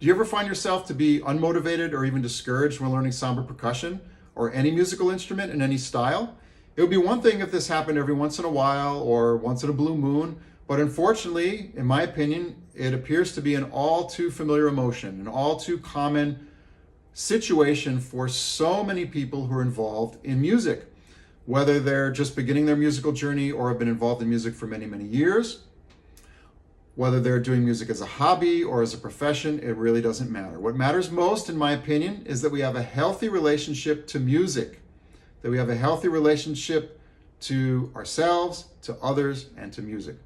Do you ever find yourself to be unmotivated or even discouraged when learning samba percussion or any musical instrument in any style? It would be one thing if this happened every once in a while or once in a blue moon, but unfortunately, in my opinion, it appears to be an all too familiar emotion, an all too common situation for so many people who are involved in music, whether they're just beginning their musical journey or have been involved in music for many, many years. Whether they're doing music as a hobby or as a profession, it really doesn't matter. What matters most, in my opinion, is that we have a healthy relationship to music, that we have a healthy relationship to ourselves, to others, and to music.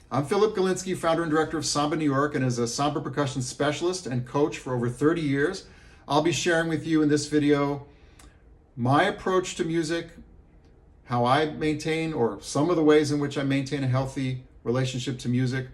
I'm Philip Galinsky, founder and director of Samba New York, and as a Samba percussion specialist and coach for over 30 years, I'll be sharing with you in this video my approach to music, how I maintain, or some of the ways in which I maintain a healthy relationship to music.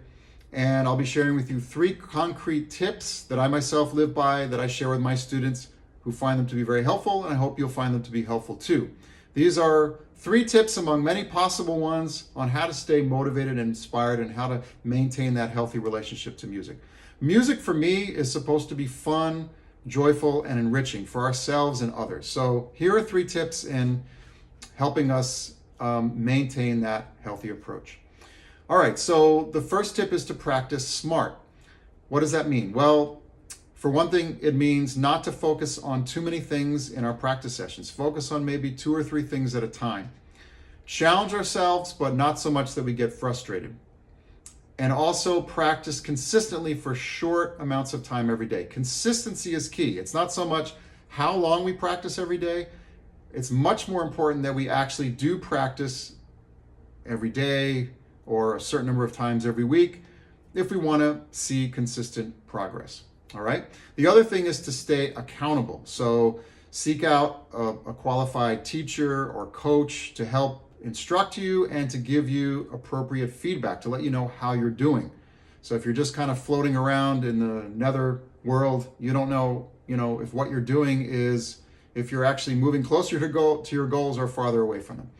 And I'll be sharing with you 3 concrete tips that I myself live by, that I share with my students who find them to be very helpful, and I hope you'll find them to be helpful too. These are 3 tips among many possible ones on how to stay motivated and inspired and how to maintain that healthy relationship to music. Music for me is supposed to be fun, joyful, and enriching for ourselves and others. So here are 3 tips in helping us maintain that healthy approach. All right, so the first tip is to practice smart. What does that mean? Well, for one thing, it means not to focus on too many things in our practice sessions. Focus on maybe 2 or 3 things at a time. Challenge ourselves, but not so much that we get frustrated. And also practice consistently for short amounts of time every day. Consistency is key. It's not so much how long we practice every day. It's much more important that we actually do practice every day or a certain number of times every week if we want to see consistent progress. All right. The other thing is to stay accountable. So seek out a qualified teacher or coach to help instruct you and to give you appropriate feedback to let you know how you're doing. So if you're just kind of floating around in the nether world, you don't know, if what you're doing is, if you're actually moving closer to your goals or farther away from them.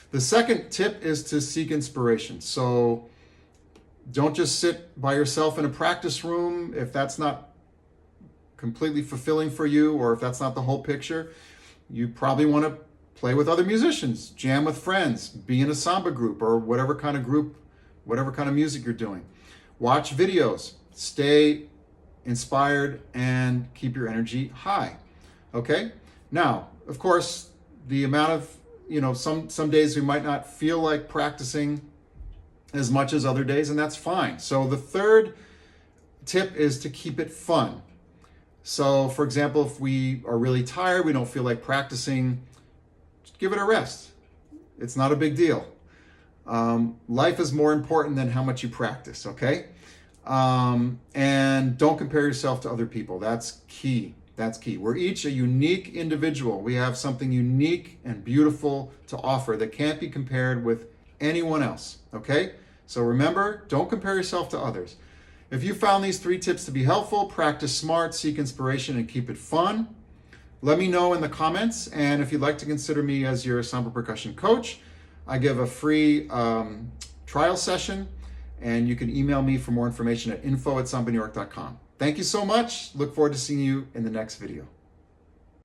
The second tip is to seek inspiration. So don't just sit by yourself in a practice room if that's not completely fulfilling for you, or if that's not the whole picture. You probably want to play with other musicians, jam with friends, be in a samba group or whatever kind of group, whatever kind of music you're doing. Watch videos, stay inspired, and keep your energy high. Okay? Now, of course, the amount of some days we might not feel like practicing as much as other days, and that's fine. So the third tip is to keep it fun. So for example, if we are really tired, we don't feel like practicing, just give it a rest. It's not a big deal. Life is more important than how much you practice, okay? And don't compare yourself to other people. That's key. That's key. We're each a unique individual. We have something unique and beautiful to offer that can't be compared with anyone else, okay? So remember, don't compare yourself to others. If you found these 3 tips to be helpful, practice smart, seek inspiration, and keep it fun, let me know in the comments. And if you'd like to consider me as your Samba percussion coach, I give a free trial session, and you can email me for more information at info@sambanewyork.com. Thank you so much. Look forward to seeing you in the next video.